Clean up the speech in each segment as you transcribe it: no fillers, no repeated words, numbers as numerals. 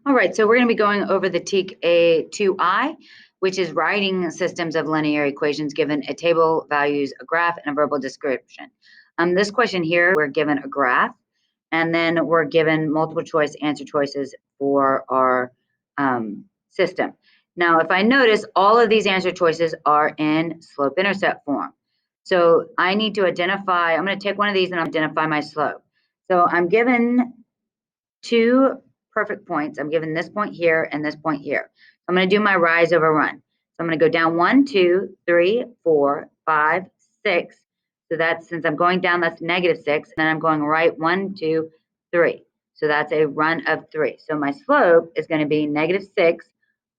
All right, so we're going to be going over the Tek A.2I, which is writing systems of linear equations given a table, values, a graph, and a verbal description. This question here, we're given a graph, and then we're given multiple choice answer choices for our system. Now, if I notice, all of these answer choices are in slope-intercept form. So I need to identify, I'm going to take one of these and identify my slope. So I'm given two perfect points. I'm given this point here and this point here. I'm going to do my rise over run. So I'm going to go down 1, 2, 3, 4, 5, 6. So that's, since I'm going down, that's -6. And then I'm going right 1, 2, 3. So that's a run of 3. So my slope is going to be -6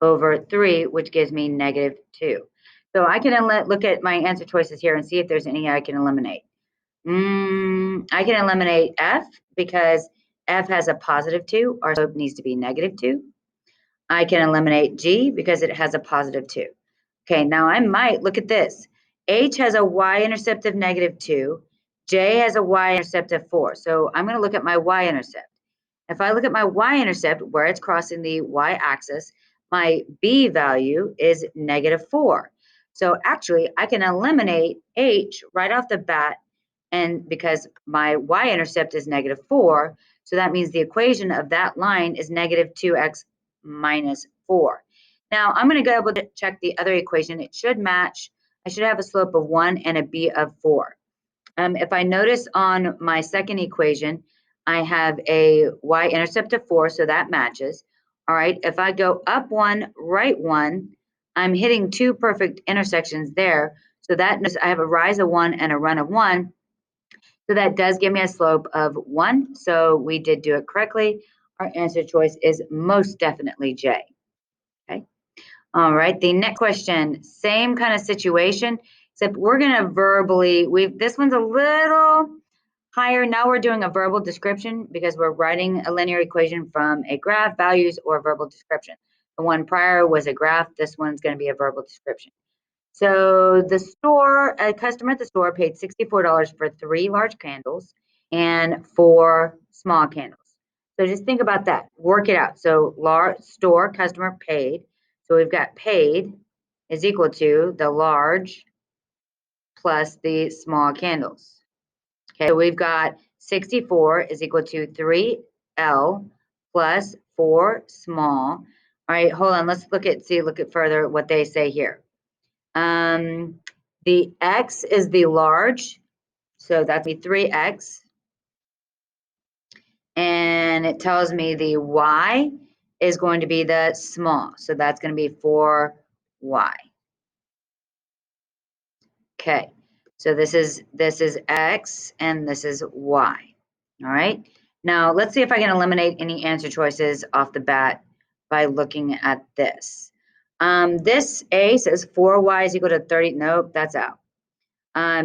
over 3, which gives me -2. So I can look at my answer choices here and see if there's any I can eliminate. I can eliminate F because F has a +2. Our slope needs to be -2. I can eliminate G because it has a +2. Okay, now I might look at this. H has a y-intercept of -2. J has a y-intercept of 4. So I'm going to look at my y-intercept. If I look at my y-intercept where it's crossing the y-axis, my B value is -4. So actually, I can eliminate H right off the bat, and because my y-intercept is -4, so that means the equation of that line is -2x minus 4. Now, I'm going to go able to check the other equation. It should match. I should have a slope of 1 and a B of 4. If I notice on my second equation, I have a y-intercept of 4, so that matches. All right, if I go up 1, right 1, I'm hitting two perfect intersections there. So that I have a rise of 1 and a run of 1. So that does give me a slope of 1. So we did do it correctly. Our answer choice is most definitely J. Okay. All right, the next question, same kind of situation, except we're going to verbally, this one's a little higher. Now we're doing a verbal description because we're writing a linear equation from a graph, values, or verbal description. The one prior was a graph. This one's going to be a verbal description. So a customer at the store paid $64 for 3 large candles and 4 small candles. So just think about that. Work it out. So store customer paid. So we've got paid is equal to the large plus the small candles. Okay, so we've got 64 is equal to 3L plus 4 small. All right, hold on. Let's look at further what they say here. The X is the large, so that's 3X. And it tells me the Y is going to be the small, so that's going to be 4Y. Okay, so this is X and this is Y. All right, now let's see if I can eliminate any answer choices off the bat by looking at this. This A says 4Y is equal to 30. Nope, that's out.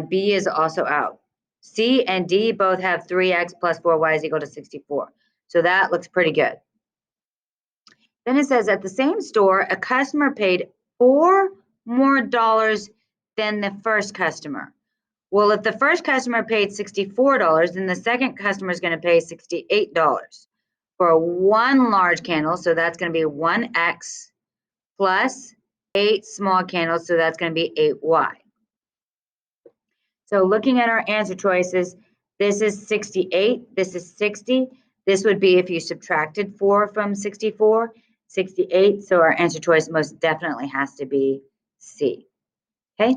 B is also out. C and D both have 3x plus 4y is equal to 64. So that looks pretty good. Then it says at the same store, a customer paid $4 more than the first customer. Well, if the first customer paid $64, then the second customer is going to pay $68 for one large candle. So that's going to be 1x plus 8 small candles. So that's going to be 8y. So looking at our answer choices, this is 68, this is 60. This would be if you subtracted 4 from 64, 68. So our answer choice most definitely has to be C. Okay,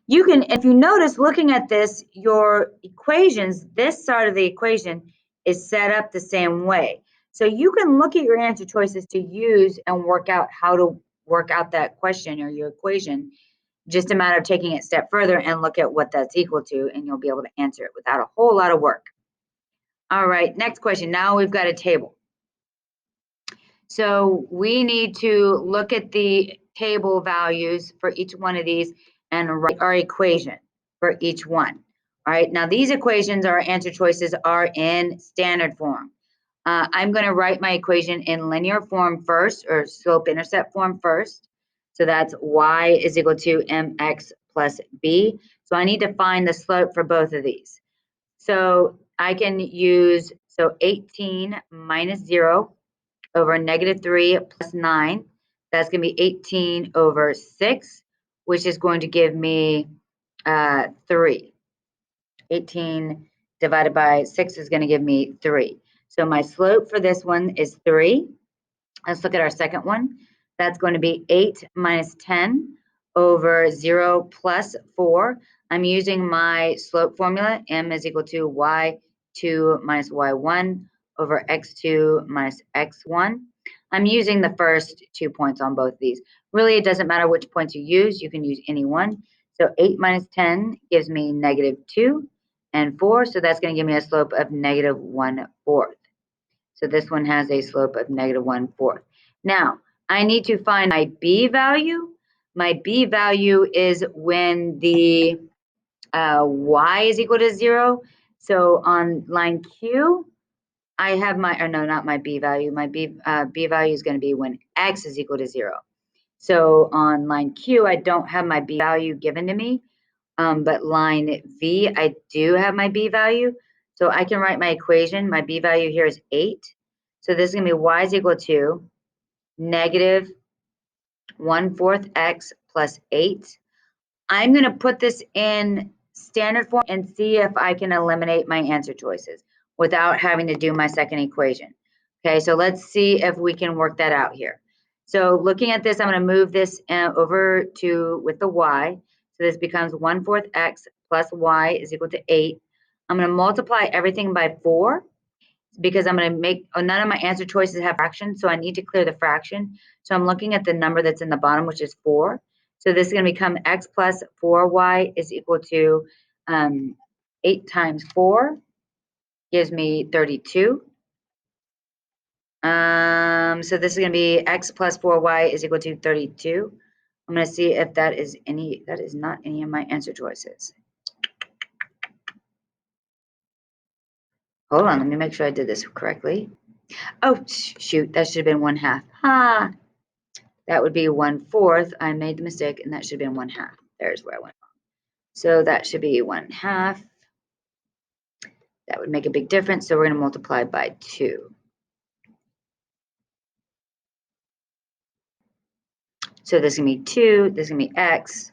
you can, if you notice looking at this, your equations, this side of the equation is set up the same way. So you can look at your answer choices to use and work out how to work out that question or your equation. Just a matter of taking it a step further and look at what that's equal to, and you'll be able to answer it without a whole lot of work. All right, next question. Now we've got a table. So we need to look at the table values for each one of these and write our equation for each one. All right, now these equations, our answer choices are in standard form. I'm going to write my equation in linear form first, or slope-intercept form first. So that's y is equal to mx plus b. So I need to find the slope for both of these. So I can use, 18 minus 0 over -3 plus 9. That's going to be 18 over 6, which is going to give me 3. 18 divided by 6 is going to give me 3. So my slope for this one is 3. Let's look at our second one. That's going to be 8 minus 10 over 0 plus 4. I'm using my slope formula. M is equal to y2 minus y1 over x2 minus x1. I'm using the first 2 points on both of these. Really, it doesn't matter which points you use. You can use any one. So 8 minus 10 gives me -2 and 4. So that's going to give me a slope of -1/4. So this one has a slope of -1/4. Now, I need to find my B value. My B value is when the y is equal to 0. So on line Q, I have my, or no, not my B value. My B value is going to be when x is equal to 0. So on line Q, I don't have my B value given to me. But line V, I do have my B value. So I can write my equation. My B value here is 8. So this is going to be y is equal to -1/4 x plus 8. I'm going to put this in standard form and see if I can eliminate my answer choices without having to do my second equation. Okay, so let's see if we can work that out here. So looking at this, I'm going to move this over to with the y. So this becomes 1/4 x plus y is equal to 8. I'm going to multiply everything by 4 because I'm going to make, none of my answer choices have fractions, so I need to clear the fraction. So I'm looking at the number that's in the bottom, which is 4. So this is going to become x plus 4y is equal to 8 times 4 gives me 32. So this is going to be x plus 4y is equal to 32. I'm going to see if that is not any of my answer choices. Hold on, let me make sure I did this correctly. Oh, shoot, that should have been 1/2. Ha! That would be 1/4. I made the mistake, and that should have been 1/2. There's where I went wrong. So that should be 1/2. That would make a big difference, so we're going to multiply by 2. So this is going to be 2, this is going to be x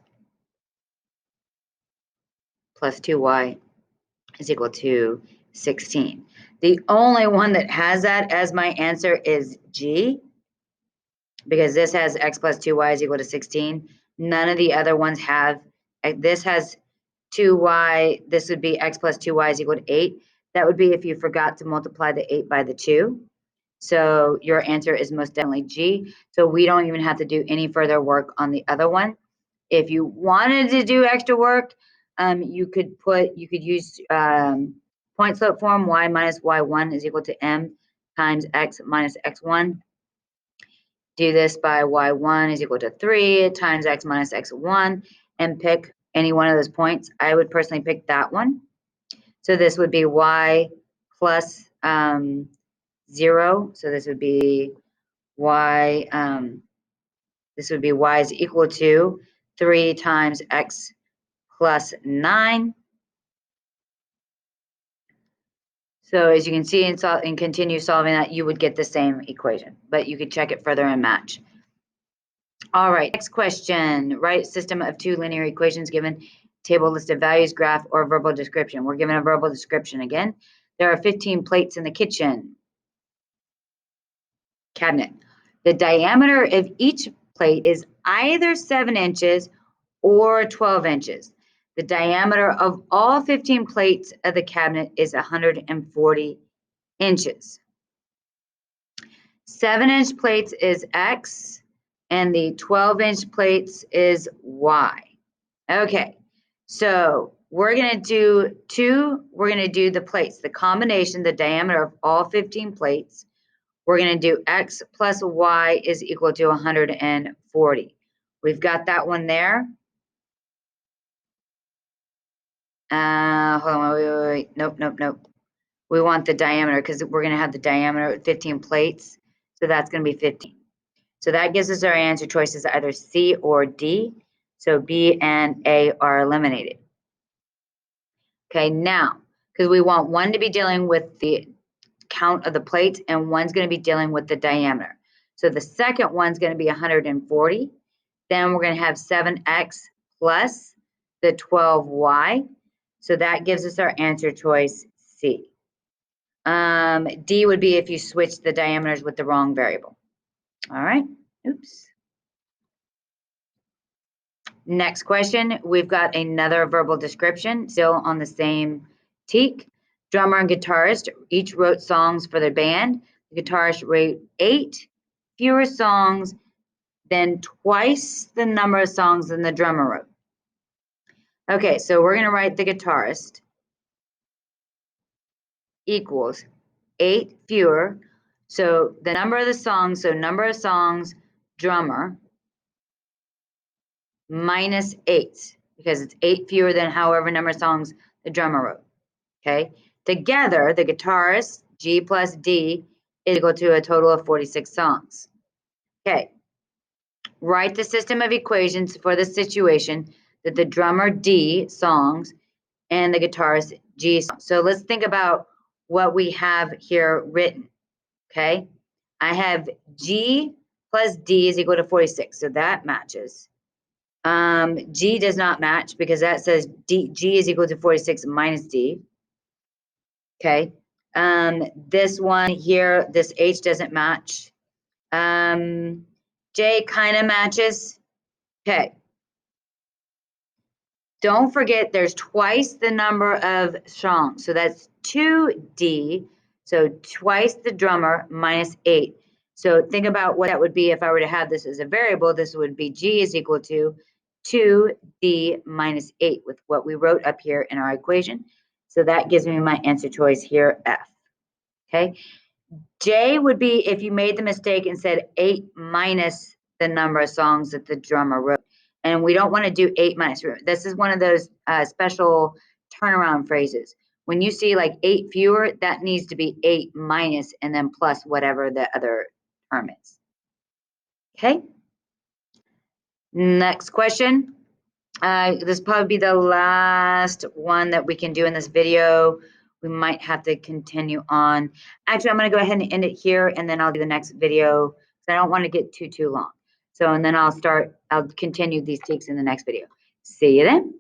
plus 2y is equal to 16. The only one that has that as my answer is G, because this has x plus 2y is equal to 16. None of the other ones have, this has 2y, this would be x plus 2y is equal to 8. That would be if you forgot to multiply the 8 by the 2. So your answer is most definitely G. So we don't even have to do any further work on the other one. If you wanted to do extra work, you could use point slope form. Y minus y1 is equal to m times x minus x1. Do this by y1 is equal to 3 times x minus x1 and pick any one of those points. I would personally pick that one. So this would be y plus 0. So this would be y, y is equal to 3 times x plus 9. So as you can see and continue solving that, you would get the same equation, but you could check it further and match. All right, next question. Write system of 2 linear equations given table list of values, graph, or verbal description. We're given a verbal description again. There are 15 plates in the kitchen cabinet. The diameter of each plate is either 7 inches or 12 inches. The diameter of all 15 plates of the cabinet is 140 inches. 7-inch plates is X, and the 12-inch plates is Y. Okay, so we're going to do the plates, the combination, the diameter of all 15 plates. We're going to do X plus Y is equal to 140. We've got that one there. Hold on, wait. Nope. We want the diameter because we're going to have the diameter of 15 plates. So that's going to be 15. So that gives us our answer choices, either C or D. So B and A are eliminated. Okay, now, because we want one to be dealing with the count of the plates, and one's going to be dealing with the diameter. So the second one's going to be 140. Then we're going to have 7x plus the 12y. So that gives us our answer choice C. D would be if you switch the diameters with the wrong variable. All right. Oops. Next question, we've got another verbal description, still on the same teak. Drummer and guitarist each wrote songs for their band. The guitarist wrote 8 fewer songs than twice the number of songs than the drummer wrote. Okay, so we're going to write the guitarist equals 8 fewer. So the number of the songs, so number of songs, drummer, minus 8, because it's 8 fewer than however number of songs the drummer wrote. Okay, together the guitarist G plus D is equal to a total of 46 songs. Okay, write the system of equations for the situation that the drummer D songs and the guitarist G songs. So let's think about what we have here written. Okay, I have G plus D is equal to 46, so that matches. G does not match because that says G is equal to 46 minus D. Okay. This one here, this H doesn't match. J kind of matches. Okay. Don't forget there's twice the number of songs. So that's 2D. So twice the drummer minus 8. So think about what that would be if I were to have this as a variable. This would be G is equal to 2D minus 8 with what we wrote up here in our equation. So that gives me my answer choice here, F. Okay. J would be if you made the mistake and said 8 minus the number of songs that the drummer wrote. And we don't want to do 8 minus. This is one of those special turnaround phrases. When you see like 8 fewer, that needs to be 8 minus and then plus whatever the other term is. Okay. Next question. This will probably be the last one that we can do in this video. We might have to continue on. Actually, I'm going to go ahead and end it here, and then I'll do the next video because I don't want to get too long. So, and then I'll continue these takes in the next video. See you then.